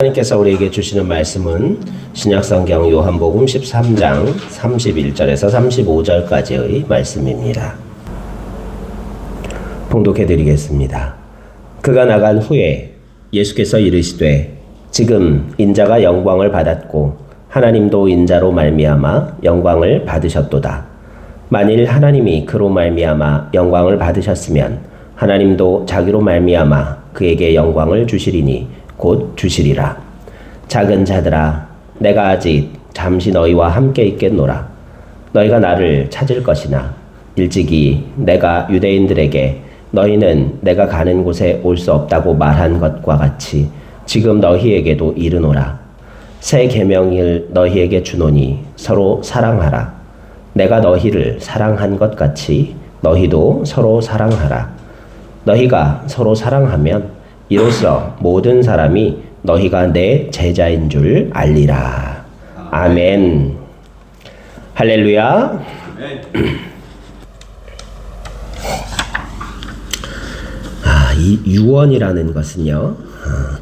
하나님께서 우리에게 주시는 말씀은 신약성경 요한복음 13장 31절에서 35절까지의 말씀입니다. 봉독해 드리겠습니다. 그가 나간 후에 예수께서 이르시되 지금 인자가 영광을 받았고 하나님도 인자로 말미암아 영광을 받으셨도다. 만일 하나님이 그로 말미암아 영광을 받으셨으면 하나님도 자기로 말미암아 그에게 영광을 주시리니 곧 주시리라. 작은 자들아, 내가 아직 잠시 너희와 함께 있겠노라. 너희가 나를 찾을 것이나 일찍이 내가 유대인들에게 너희는 내가 가는 곳에 올 수 없다고 말한 것과 같이 지금 너희에게도 이르노라. 새 계명을 너희에게 주노니 서로 사랑하라. 내가 너희를 사랑한 것 같이 너희도 서로 사랑하라. 너희가 서로 사랑하면 이로써 모든 사람이 너희가 내 제자인 줄 알리라. 아멘. 할렐루야. 이 유언이라는 것은요,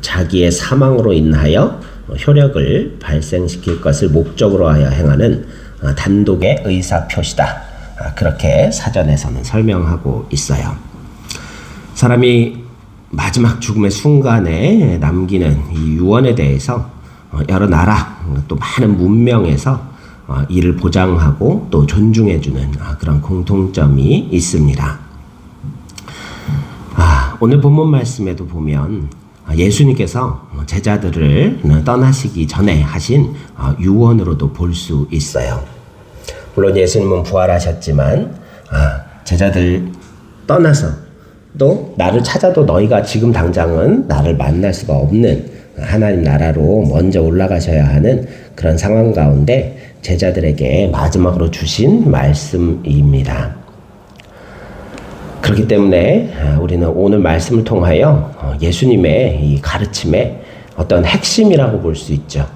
자기의 사망으로 인하여 효력을 발생시킬 것을 목적으로 하여 행하는 단독의 의사표시다. 그렇게 사전에서는 설명하고 있어요. 사람이 마지막 죽음의 순간에 남기는 이 유언에 대해서 여러 나라 또 많은 문명에서 이를 보장하고 또 존중해주는 그런 공통점이 있습니다. 오늘 본문 말씀에도 보면 예수님께서 제자들을 떠나시기 전에 하신 유언으로도 볼 수 있어요. 물론 예수님은 부활하셨지만 제자들 떠나서 또 나를 찾아도 너희가 지금 당장은 나를 만날 수가 없는 하나님 나라로 먼저 올라가셔야 하는 그런 상황 가운데 제자들에게 마지막으로 주신 말씀입니다. 그렇기 때문에 우리는 오늘 말씀을 통하여 예수님의 이 가르침의 어떤 핵심이라고 볼 수 있죠.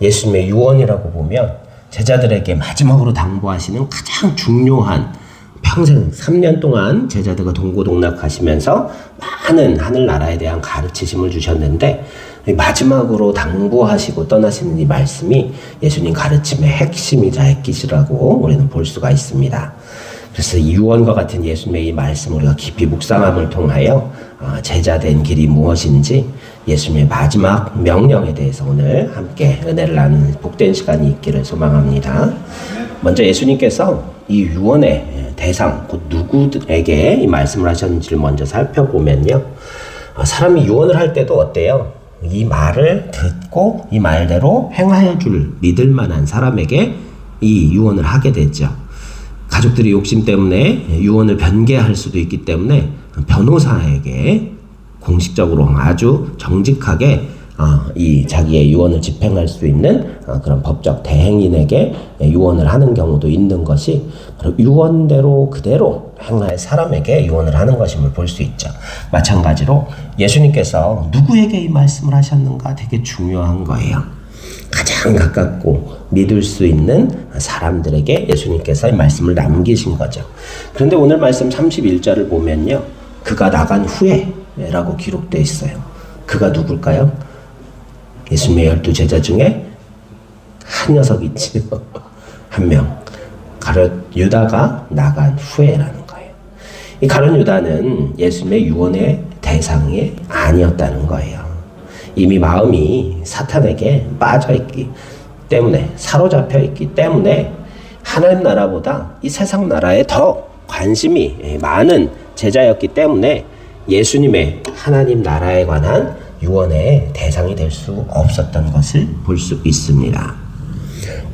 예수님의 유언이라고 보면 제자들에게 마지막으로 당부하시는 가장 중요한 평생 3년 동안 제자들과 동고동락하시면서 많은 하늘나라에 대한 가르치심을 주셨는데 마지막으로 당부하시고 떠나시는 이 말씀이 예수님 가르침의 핵심이자 핵기시라고 우리는 볼 수가 있습니다. 그래서 이 유언과 같은 예수님의 이 말씀을 우리가 깊이 묵상함을 통하여 제자된 길이 무엇인지 예수님의 마지막 명령에 대해서 오늘 함께 은혜를 나누는 복된 시간이 있기를 소망합니다. 먼저 예수님께서 이 유언의 대상, 곧 누구에게 이 말씀을 하셨는지를 먼저 살펴보면요. 사람이 유언을 할 때도 어때요? 이 말을 듣고 이 말대로 행하여 줄 믿을 만한 사람에게 이 유언을 하게 되죠. 가족들이 욕심 때문에 유언을 변개할 수도 있기 때문에 변호사에게 공식적으로 아주 정직하게 이 자기의 유언을 집행할 수 있는 그런 법적 대행인에게 유언을 하는 경우도 있는 것이 바로 유언대로 그대로 행할 사람에게 유언을 하는 것임을 볼 수 있죠. 마찬가지로 예수님께서 누구에게 이 말씀을 하셨는가 되게 중요한 거예요. 가장 가깝고 믿을 수 있는 사람들에게 예수님께서 이 말씀을 남기신 거죠. 그런데 오늘 말씀 31절을 보면요. 그가 나간 후에 라고 기록되어 있어요. 그가 누굴까요? 예수님의 12제자 중에 한 녀석이 있지요. 한 명. 가룟 유다가 나간 후에라는 거예요. 이 가룟 유다는 예수님의 유언의 대상이 아니었다는 거예요. 이미 마음이 사탄에게 빠져있기 때문에, 사로잡혀 있기 때문에 하나님 나라보다 이 세상 나라에 더 관심이 많은 제자였기 때문에 예수님의 하나님 나라에 관한 유언의 대상이 될 수 없었던 것을 볼 수 있습니다.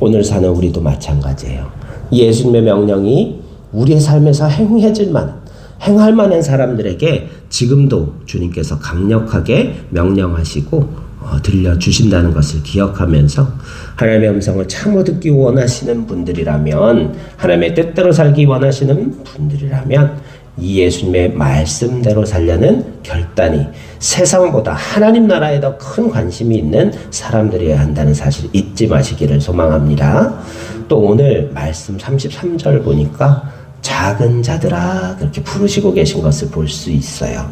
오늘 사는 우리도 마찬가지예요. 예수님의 명령이 우리의 삶에서 행할 만한 사람들에게 지금도 주님께서 강력하게 명령하시고 들려주신다는 것을 기억하면서 하나님의 음성을 참으로 듣기 원하시는 분들이라면, 하나님의 뜻대로 살기 원하시는 분들이라면 이 예수님의 말씀대로 살려는 결단이 세상보다 하나님 나라에 더 큰 관심이 있는 사람들이어야 한다는 사실 잊지 마시기를 소망합니다. 또 오늘 말씀 33절 보니까 작은 자들아 그렇게 부르시고 계신 것을 볼 수 있어요.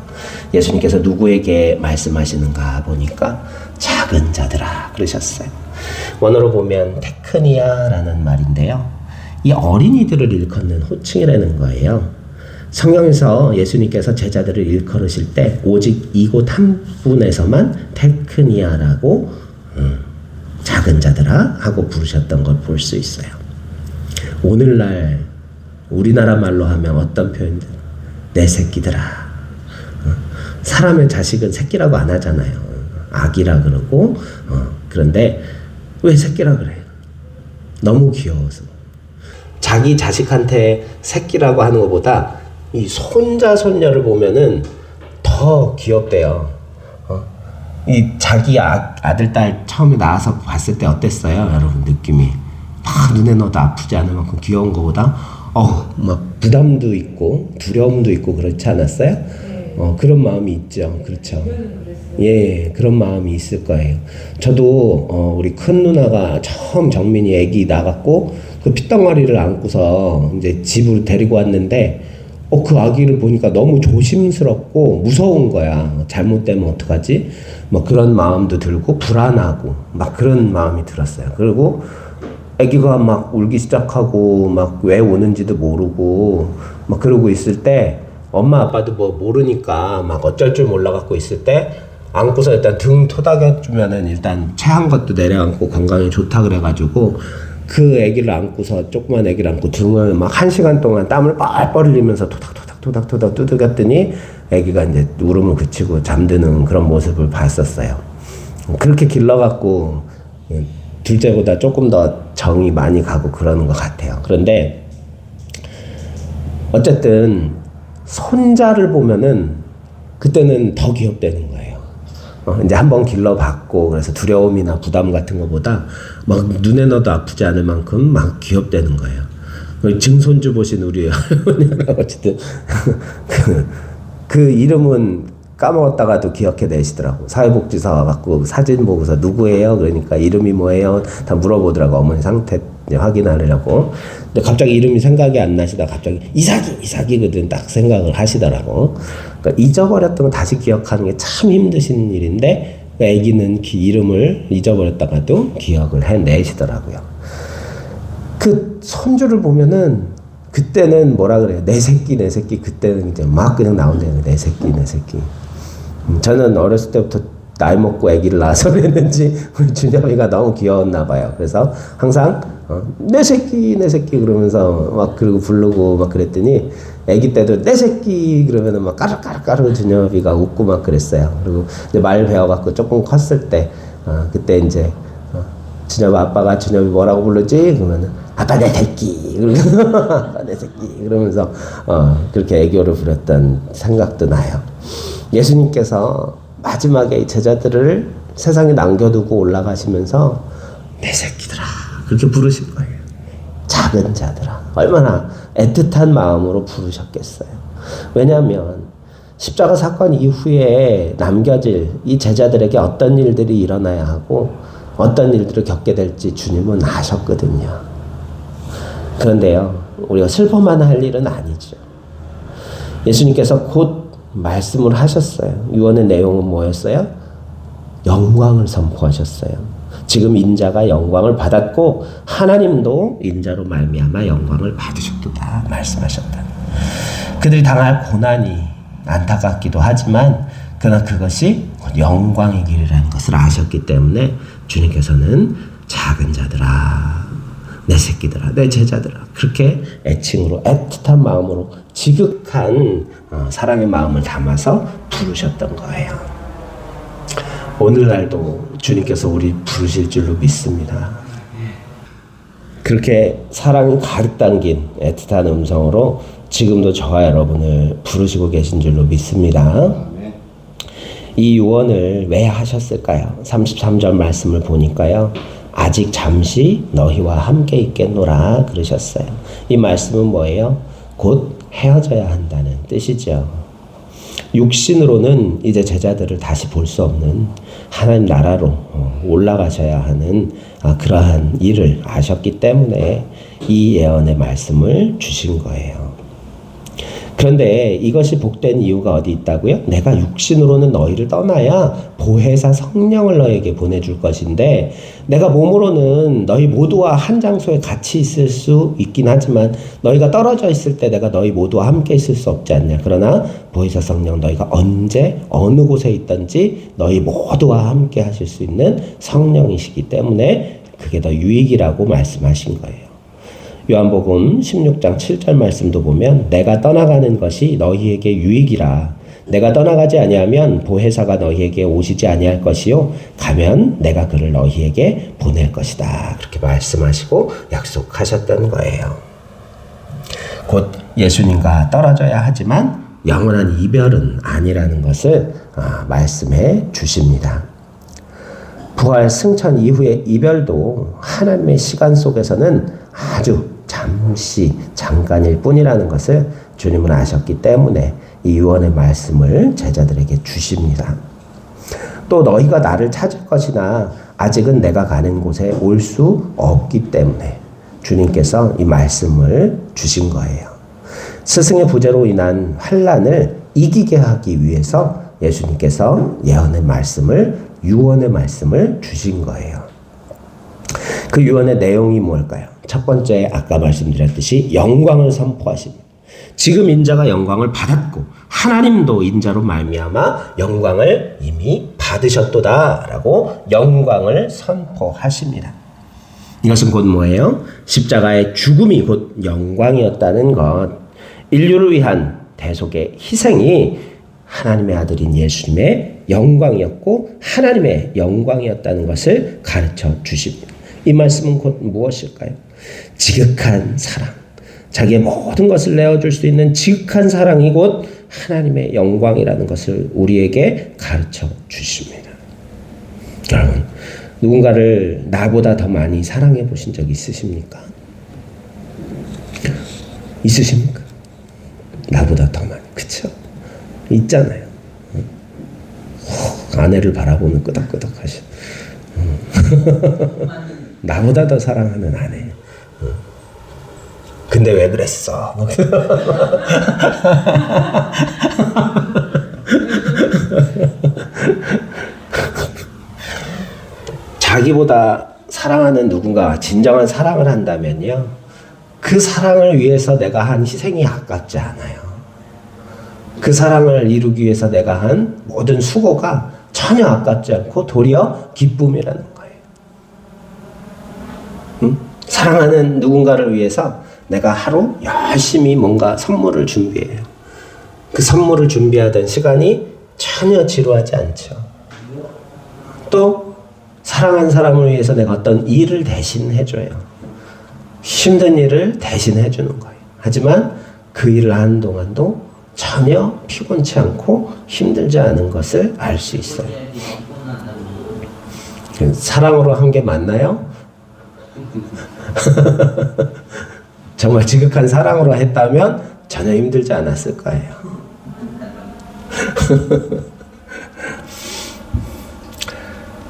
예수님께서 누구에게 말씀하시는가 보니까 작은 자들아 그러셨어요. 원어로 보면 테크니아라는 말인데요. 이 어린이들을 일컫는 호칭이라는 거예요. 성경에서 예수님께서 제자들을 일컬으실 때 오직 이곳 한 분에서만 테크니아라고 작은 자들아 하고 부르셨던 걸 볼 수 있어요. 오늘날 우리나라 말로 하면 어떤 표현들? 내 새끼들아. 사람의 자식은 새끼라고 안 하잖아요. 아기라 그러고 그런데 왜 새끼라 그래요? 너무 귀여워서. 자기 자식한테 새끼라고 하는 것보다 이 손자 손녀를 보면은 더 귀엽대요. 이 자기 아들 딸 처음에 나와서 봤을 때 어땠어요, 여러분 느낌이? 막 눈에 넣어도 아프지 않을 만큼 귀여운 것보다 막 부담도 있고 두려움도 있고 그렇지 않았어요? 그런 마음이 있죠, 그렇죠? 예, 그런 마음이 있을 거예요. 저도 우리 큰 누나가 처음 정민이 아기 나갔고 그 핏덩어리를 안고서 이제 집으로 데리고 왔는데 그 아기를 보니까 너무 조심스럽고 무서운 거야. 잘못되면 어떡하지? 뭐 그런 마음도 들고 불안하고 막 그런 마음이 들었어요. 그리고 아기가 막 울기 시작하고 막 왜 우는지도 모르고 막 그러고 있을 때 엄마 아빠도 뭐 모르니까 막 어쩔 줄 몰라 갖고 있을 때 안고서 일단 등 토닥여 주면은 일단 체한 것도 내려앉고 건강에 좋다 그래가지고 그 아기를 안고서 조그만 아기를 안고 등을 막 1시간 동안 땀을 뻘뻘 흘리면서 토닥토닥 두들겼더니 아기가 이제 울음을 그치고 잠드는 그런 모습을 봤었어요. 그렇게 길러갖고 둘째보다 조금 더 정이 많이 가고 그러는 것 같아요. 그런데 어쨌든 손자를 보면은 그때는 더 귀엽다는 거예요. 이제 한번 길러봤고 그래서 두려움이나 부담 같은 것보다 막 눈에 넣어도 아프지 않을 만큼 막 귀엽다는 거예요. 증손주 보신 우리 할머니가 어쨌든 그 이름은 까먹었다가도 기억해내시더라고. 사회복지사 와갖고 사진 보고서 누구예요? 그러니까 이름이 뭐예요? 다 물어보더라고. 어머니 상태 확인하려고. 근데 갑자기 이름이 생각이 안 나시다 갑자기 이삭이거든 딱 생각을 하시더라고. 그러니까 잊어버렸던 거 다시 기억하는 게 참 힘드신 일인데 애기는 이름을 잊어버렸다가도 기억을 해내시더라고요. 그 손주를 보면은 그때는 뭐라 그래요? 내 새끼 그때는 이제 막 그냥 나온다는 내 새끼. 저는 어렸을 때부터 나이 먹고 아기를 낳아서 그랬는지 우리 준엽이가 너무 귀여웠나 봐요. 그래서 항상 내 새끼 그러면서 막 그러고 부르고 막 그랬더니 아기 때도 내 새끼 그러면은 막 까르까르 준엽이가 웃고 막 그랬어요. 그리고 이제 말 배워갖고 조금 컸을 때 그때 이제 준엽 아빠가 준엽이 뭐라고 부르지? 그러면은 아빠 내 새끼 아빠 내 새끼 그러면서 그렇게 애교를 부렸던 생각도 나요. 예수님께서 마지막에 제자들을 세상에 남겨두고 올라가시면서 내 새끼들아 그렇게 부르신 거예요. 작은 자들아. 얼마나 애틋한 마음으로 부르셨겠어요. 왜냐하면 십자가 사건 이후에 남겨질 이 제자들에게 어떤 일들이 일어나야 하고 어떤 일들을 겪게 될지 주님은 아셨거든요. 그런데요, 우리가 슬퍼만 할 일은 아니죠. 예수님께서 곧 말씀을 하셨어요. 유언의 내용은 뭐였어요? 영광을 선포하셨어요. 지금 인자가 영광을 받았고 하나님도 인자로 말미암아 영광을 받으셨도다 말씀하셨다. 그들이 당할 고난이 안타깝기도 하지만 그러나 그것이 영광의 길이라는 것을 아셨기 때문에 주님께서는 작은 자들아, 내 새끼들아, 내 제자들아 그렇게 애칭으로 애틋한 마음으로 지극한 사랑의 마음을 담아서 부르셨던 거예요. 오늘날도 주님께서 우리 부르실 줄로 믿습니다. 그렇게 사랑이 가득 담긴 애틋한 음성으로 지금도 저와 여러분을 부르시고 계신 줄로 믿습니다. 이 유언을 왜 하셨을까요? 33절 말씀을 보니까요. 아직 잠시 너희와 함께 있겠노라 그러셨어요. 이 말씀은 뭐예요? 곧 헤어져야 한다는 뜻이죠. 육신으로는 이제 제자들을 다시 볼 수 없는 하나님 나라로 올라가셔야 하는 그러한 일을 아셨기 때문에 이 예언의 말씀을 주신 거예요. 그런데 이것이 복된 이유가 어디 있다고요? 내가 육신으로는 너희를 떠나야 보혜사 성령을 너희에게 보내줄 것인데, 내가 몸으로는 너희 모두와 한 장소에 같이 있을 수 있긴 하지만 너희가 떨어져 있을 때 내가 너희 모두와 함께 있을 수 없지 않냐. 그러나 보혜사 성령, 너희가 언제 어느 곳에 있든지 너희 모두와 함께 하실 수 있는 성령이시기 때문에 그게 더 유익이라고 말씀하신 거예요. 요한복음 16장 7절 말씀도 보면 내가 떠나가는 것이 너희에게 유익이라. 내가 떠나가지 아니하면 보혜사가 너희에게 오시지 아니할 것이요 가면 내가 그를 너희에게 보낼 것이다. 그렇게 말씀하시고 약속하셨던 거예요. 곧 예수님과 떨어져야 하지만 영원한 이별은 아니라는 것을 말씀해 주십니다. 부활 승천 이후의 이별도 하나님의 시간 속에서는 아주 잠깐일 뿐이라는 것을 주님은 아셨기 때문에 이 유언의 말씀을 제자들에게 주십니다. 또 너희가 나를 찾을 것이나 아직은 내가 가는 곳에 올 수 없기 때문에 주님께서 이 말씀을 주신 거예요. 스승의 부재로 인한 환난을 이기게 하기 위해서 예수님께서 예언의 말씀을, 유언의 말씀을 주신 거예요. 그 유언의 내용이 뭘까요? 첫 번째, 아까 말씀드렸듯이 영광을 선포하십니다. 지금 인자가 영광을 받았고 하나님도 인자로 말미암아 영광을 이미 받으셨도다라고 영광을 선포하십니다. 이것은 곧 뭐예요? 십자가의 죽음이 곧 영광이었다는 것. 인류를 위한 대속의 희생이 하나님의 아들인 예수님의 영광이었고 하나님의 영광이었다는 것을 가르쳐 주십니다. 이 말씀은 곧 무엇일까요? 지극한 사랑, 자기의 모든 것을 내어줄 수 있는 지극한 사랑이 곧 하나님의 영광이라는 것을 우리에게 가르쳐 주십니다. 여러분, 누군가를 나보다 더 많이 사랑해 보신 적 있으십니까? 있으십니까? 나보다 더 많이, 그쵸? 있잖아요. 아내를 바라보면 끄덕끄덕 하셔. 나보다 더 사랑하는 아내. 근데 왜 그랬어? 자기보다 사랑하는 누군가가 진정한 사랑을 한다면요, 그 사랑을 위해서 내가 한 희생이 아깝지 않아요. 그 사랑을 이루기 위해서 내가 한 모든 수고가 전혀 아깝지 않고 도리어 기쁨이라는 거예요. 사랑하는 누군가를 위해서 내가 하루 열심히 뭔가 선물을 준비해요. 그 선물을 준비하던 시간이 전혀 지루하지 않죠. 또 사랑하는 사람을 위해서 내가 어떤 일을 대신 해줘요. 힘든 일을 대신 해주는 거예요. 하지만 그 일을 하는 동안도 전혀 피곤치 않고 힘들지 않은 것을 알 수 있어요. 사랑으로 한 게 맞나요? 정말 지극한 사랑으로 했다면 전혀 힘들지 않았을 거예요.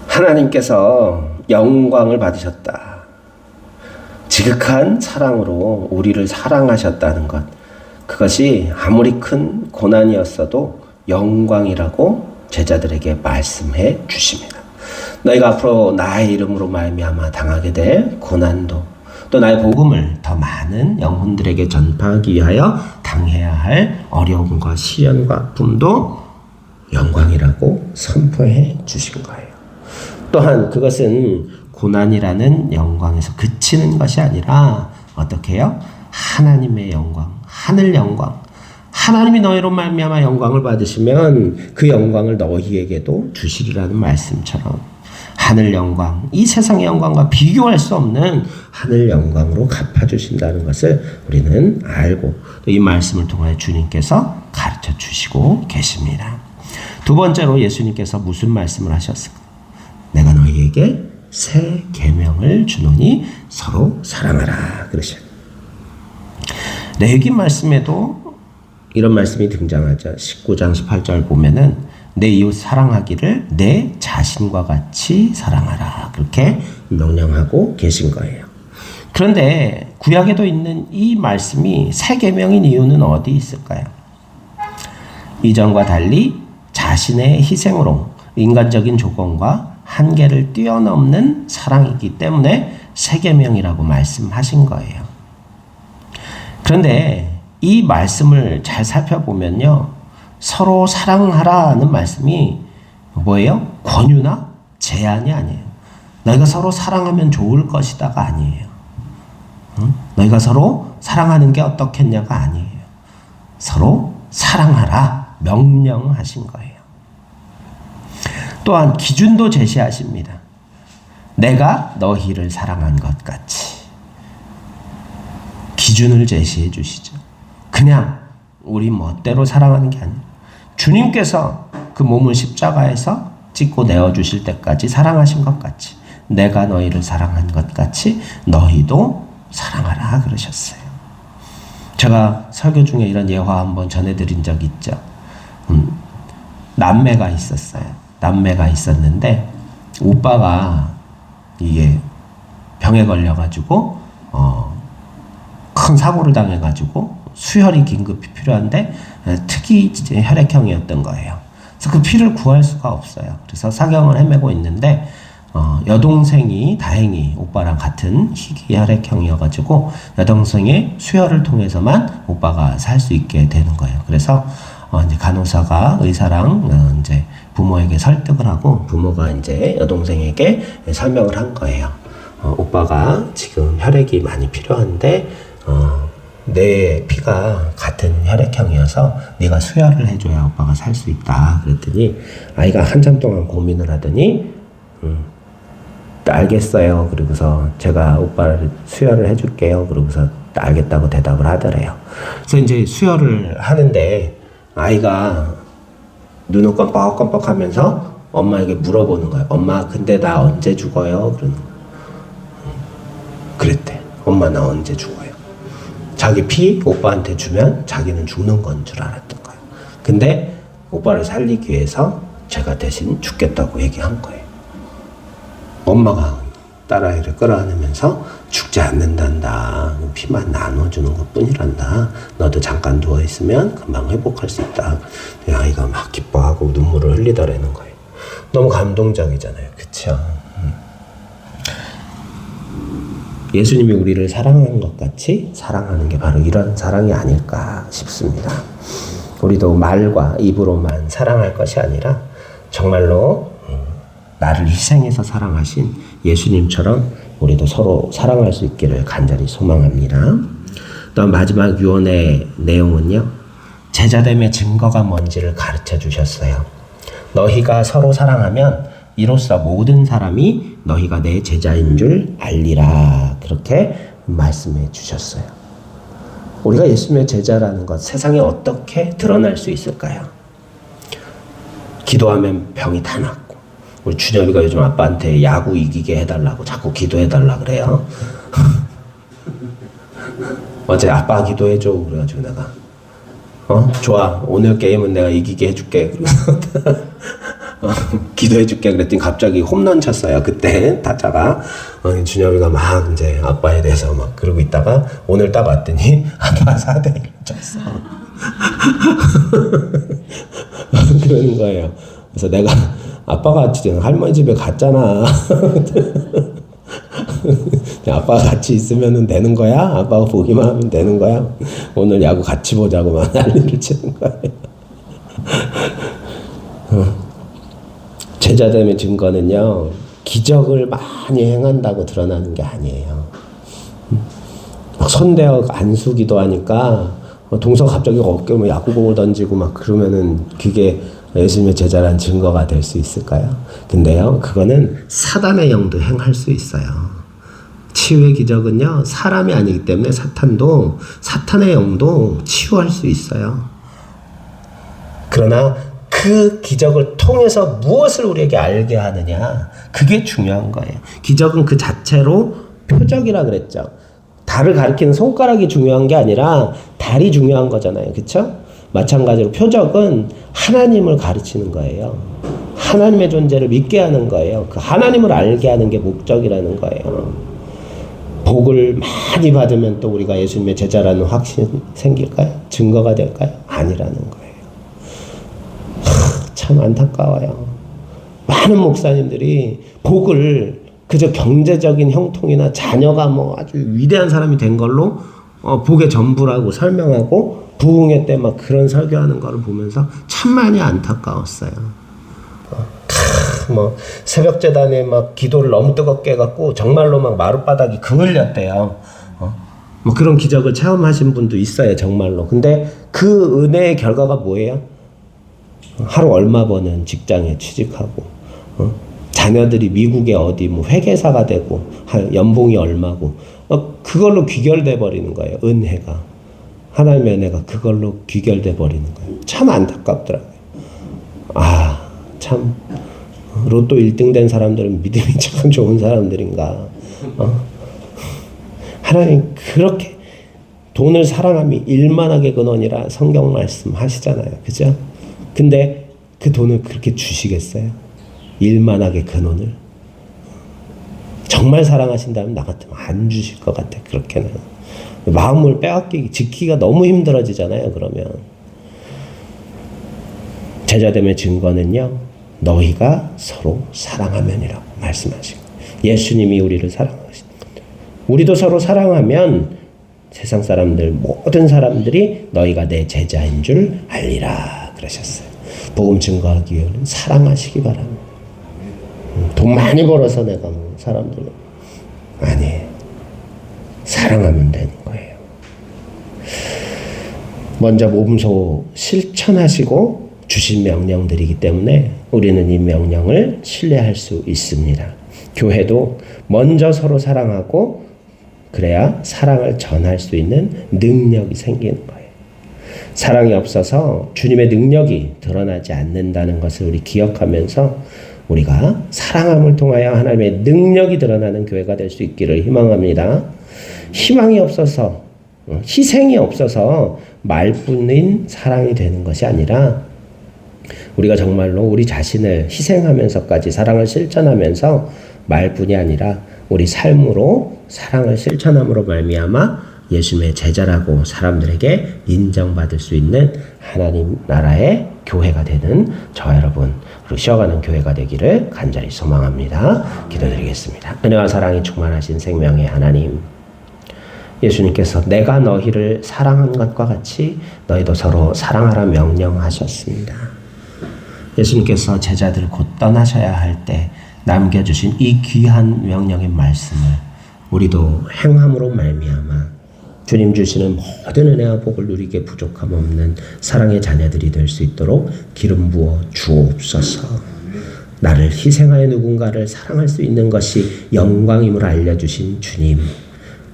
하나님께서 영광을 받으셨다. 지극한 사랑으로 우리를 사랑하셨다는 것. 그것이 아무리 큰 고난이었어도 영광이라고 제자들에게 말씀해 주십니다. 너희가 앞으로 나의 이름으로 말미암아 당하게 될 고난도, 또 나의 복음을 더 많은 영혼들에게 전파하기 위하여 당해야 할 어려움과 시련과 아픔도 영광이라고 선포해 주신 거예요. 또한 그것은 고난이라는 영광에서 그치는 것이 아니라 어떻게 해요? 하나님의 영광, 하늘 영광. 하나님이 너희로 말미암아 영광을 받으시면 그 영광을 너희에게도 주시리라는 말씀처럼 하늘 영광, 이 세상의 영광과 비교할 수 없는 하늘 영광으로 갚아주신다는 것을 우리는 알고 또 이 말씀을 통하여 주님께서 가르쳐 주시고 계십니다. 두 번째로 예수님께서 무슨 말씀을 하셨을까? 내가 너희에게 새 계명을 주노니 서로 사랑하라 그러셨어요. 레위기 말씀에도 이런 말씀이 등장하죠. 19장 18절 보면은 내 이웃 사랑하기를 내 자신과 같이 사랑하라. 그렇게 명령하고 계신 거예요. 그런데 구약에도 있는 이 말씀이 새 계명인 이유는 어디 있을까요? 이전과 달리 자신의 희생으로 인간적인 조건과 한계를 뛰어넘는 사랑이기 때문에 새 계명이라고 말씀하신 거예요. 그런데 이 말씀을 잘 살펴보면요, 서로 사랑하라는 말씀이 뭐예요? 권유나 제안이 아니에요. 너희가 서로 사랑하면 좋을 것이다가 아니에요. 너희가 서로 사랑하는 게 어떻겠냐가 아니에요. 서로 사랑하라 명령하신 거예요. 또한 기준도 제시하십니다. 내가 너희를 사랑한 것 같이. 기준을 제시해 주시죠. 그냥 우리 멋대로 사랑하는 게 아니에요. 주님께서 그 몸을 십자가에서 찢고 내어주실 때까지 사랑하신 것 같이, 내가 너희를 사랑한 것 같이 너희도 사랑하라 그러셨어요. 제가 설교 중에 이런 예화 한번 전해드린 적이 있죠. 남매가 있었어요. 남매가 있었는데 오빠가 이게 병에 걸려가지고 큰 사고를 당해가지고 수혈이 긴급히 필요한데 특이 혈액형이었던 거예요. 그래서 그 피를 구할 수가 없어요. 그래서 사경을 헤매고 있는데 여동생이 다행히 오빠랑 같은 희귀 혈액형이어가지고 여동생의 수혈을 통해서만 오빠가 살 수 있게 되는 거예요. 그래서 이제 간호사가 의사랑 이제 부모에게 설득을 하고 부모가 이제 여동생에게 설명을 한 거예요. 오빠가 지금 혈액이 많이 필요한데 내 피가 같은 혈액형이어서 네가 수혈을 해줘야 오빠가 살 수 있다. 그랬더니 아이가 한참 동안 고민을 하더니 알겠어요. 그리고서 제가 오빠를 수혈을 해줄게요. 그러고서 알겠다고 대답을 하더래요. 그래서 이제 수혈을 하는데 아이가 눈을 껌뻑껌뻑 하면서 엄마에게 물어보는 거예요. 엄마, 근데 나 언제 죽어요? 그러는 거예요. 그랬대. 엄마, 나 언제 죽어요? 자기 피 오빠한테 주면 자기는 죽는 건 줄 알았던 거예요. 근데 오빠를 살리기 위해서 제가 대신 죽겠다고 얘기한 거예요. 엄마가 딸아이를 끌어안으면서 죽지 않는단다. 피만 나눠주는 것 뿐이란다. 너도 잠깐 누워있으면 금방 회복할 수 있다. 아이가 막 기뻐하고 눈물을 흘리더라는 거예요. 너무 감동적이잖아요. 그쵸? 예수님이 우리를 사랑한 것 같이 사랑하는 게 바로 이런 사랑이 아닐까 싶습니다. 우리도 말과 입으로만 사랑할 것이 아니라 정말로 나를 희생해서 사랑하신 예수님처럼 우리도 서로 사랑할 수 있기를 간절히 소망합니다. 또 마지막 유언의 내용은요, 제자됨의 증거가 뭔지를 가르쳐 주셨어요. 너희가 서로 사랑하면 이로써 모든 사람이 너희가 내 제자인 줄 알리라. 그렇게 말씀해 주셨어요. 우리가 예수님의 제자라는 것 세상에 어떻게 드러날 수 있을까요? 기도하면 병이 다 낫고, 우리 준엽이가 요즘 아빠한테 야구 이기게 해달라고 자꾸 기도해달라 그래요. 어제 아빠 기도해줘 그래가지고 내가 좋아, 오늘 게임은 내가 이기게 해줄게. 기도해줄게 그랬더니 갑자기 홈런 쳤어요. 그때 타자가 준엽이가 막 이제 아빠에 대해서 막 그러고 있다가 오늘 딱 왔더니 아빠 4대1 쳤어. 그러는 거예요. 그래서 내가 아빠가 지금 할머니 집에 갔잖아. 아빠가 같이 있으면 되는 거야? 아빠가 보기만 하면 되는 거야? 오늘 야구 같이 보자고 막 난리를 치는 거예요. 제자됨의 증거는요, 기적을 많이 행한다고 드러나는 게 아니에요. 막 손대어 안수기도 하니까 동서가 갑자기 어깨에 뭐 야구공을 던지고 막 그러면은 그게 예수님의 제자란 증거가 될 수 있을까요? 근데요, 그거는 사단의 영도 행할 수 있어요. 치유의 기적은요, 사람이 아니기 때문에 사탄의 영도 치유할 수 있어요. 그러나 그 기적을 통해서 무엇을 우리에게 알게 하느냐, 그게 중요한 거예요. 기적은 그 자체로 표적이라 그랬죠. 달을 가리키는 손가락이 중요한 게 아니라 달이 중요한 거잖아요. 그렇죠? 마찬가지로 표적은 하나님을 가르치는 거예요. 하나님의 존재를 믿게 하는 거예요. 그 하나님을 알게 하는 게 목적이라는 거예요. 복을 많이 받으면 또 우리가 예수님의 제자라는 확신 생길까요? 증거가 될까요? 아니라는 거예요. 참 안타까워요. 많은 목사님들이 복을 그저 경제적인 형통이나 자녀가 뭐 아주 위대한 사람이 된 걸로 복의 전부라고 설명하고 부흥회 때 막 그런 설교하는 거를 보면서 참 많이 안타까웠어요. 뭐 새벽 재단에 막 기도를 너무 뜨겁게 해갖고 정말로 막 마룻바닥이 그을렸대요. 뭐 그런 기적을 체험하신 분도 있어요, 정말로. 근데 그 은혜의 결과가 뭐예요? 하루 얼마 버는 직장에 취직하고, 자녀들이 미국에 어디 뭐 회계사가 되고, 연봉이 얼마고, 그걸로 귀결돼 버리는 거예요, 은혜가. 하나님의 은혜가 그걸로 귀결돼 버리는 거예요. 참 안타깝더라고요. 참 로또 1등 된 사람들은 믿음이 참 좋은 사람들인가. 하나님 그렇게 돈을 사랑함이 일만하게 근원이라 성경 말씀 하시잖아요. 그죠? 근데 그 돈을 그렇게 주시겠어요? 일만하게 근원을? 정말 사랑하신다면 나 같으면 안 주실 것 같아. 그렇게는. 마음을 빼앗기기, 지키기가 너무 힘들어지잖아요. 그러면. 제자됨의 증거는요, 너희가 서로 사랑하면이라고 말씀하시고, 예수님이 우리를 사랑하신, 우리도 서로 사랑하면 세상 사람들, 모든 사람들이 너희가 내 제자인 줄 알리라 그러셨어요. 복음 증거하기 위해서는 사랑하시기 바랍니다. 돈 많이 벌어서 내가 뭐 사람들, 아니, 사랑하면 되는 거예요. 먼저 몸소 실천하시고 주신 명령들이기 때문에 우리는 이 명령을 신뢰할 수 있습니다. 교회도 먼저 서로 사랑하고 그래야 사랑을 전할 수 있는 능력이 생기는 거예요. 사랑이 없어서 주님의 능력이 드러나지 않는다는 것을 우리 기억하면서 우리가 사랑함을 통하여 하나님의 능력이 드러나는 교회가 될 수 있기를 희망합니다. 희망이 없어서, 희생이 없어서 말뿐인 사랑이 되는 것이 아니라 우리가 정말로 우리 자신을 희생하면서까지 사랑을 실천하면서 말뿐이 아니라 우리 삶으로 사랑을 실천함으로 말미암아 예수님의 제자라고 사람들에게 인정받을 수 있는 하나님 나라의 교회가 되는 저와 여러분, 그리고 쉬어가는 교회가 되기를 간절히 소망합니다. 기도드리겠습니다. 은혜와 사랑이 충만하신 생명의 하나님, 예수님께서 내가 너희를 사랑한 것과 같이 너희도 서로 사랑하라 명령하셨습니다. 예수님께서 제자들을 곧 떠나셔야 할 때 남겨주신 이 귀한 명령의 말씀을 우리도 행함으로 말미암아 주님 주시는 모든 은혜와 복을 누리게 부족함 없는 사랑의 자녀들이 될 수 있도록 기름 부어 주옵소서. 나를 희생하여 누군가를 사랑할 수 있는 것이 영광임을 알려주신 주님,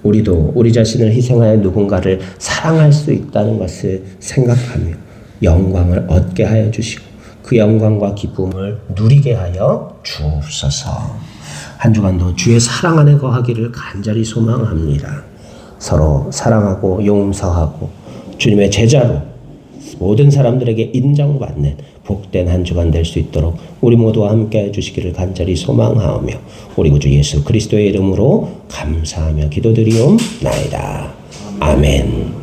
우리도 우리 자신을 희생하여 누군가를 사랑할 수 있다는 것을 생각하며 영광을 얻게 하여 주시고 그 영광과 기쁨을 누리게 하여 주옵소서. 한 주간도 주의 사랑 안에 거하기를 간절히 소망합니다. 서로 사랑하고 용서하고 주님의 제자로 모든 사람들에게 인정받는 복된 한 주간 될 수 있도록 우리 모두와 함께 해주시기를 간절히 소망하오며 우리 구주 예수 그리스도의 이름으로 감사하며 기도드리옵나이다. 아멘.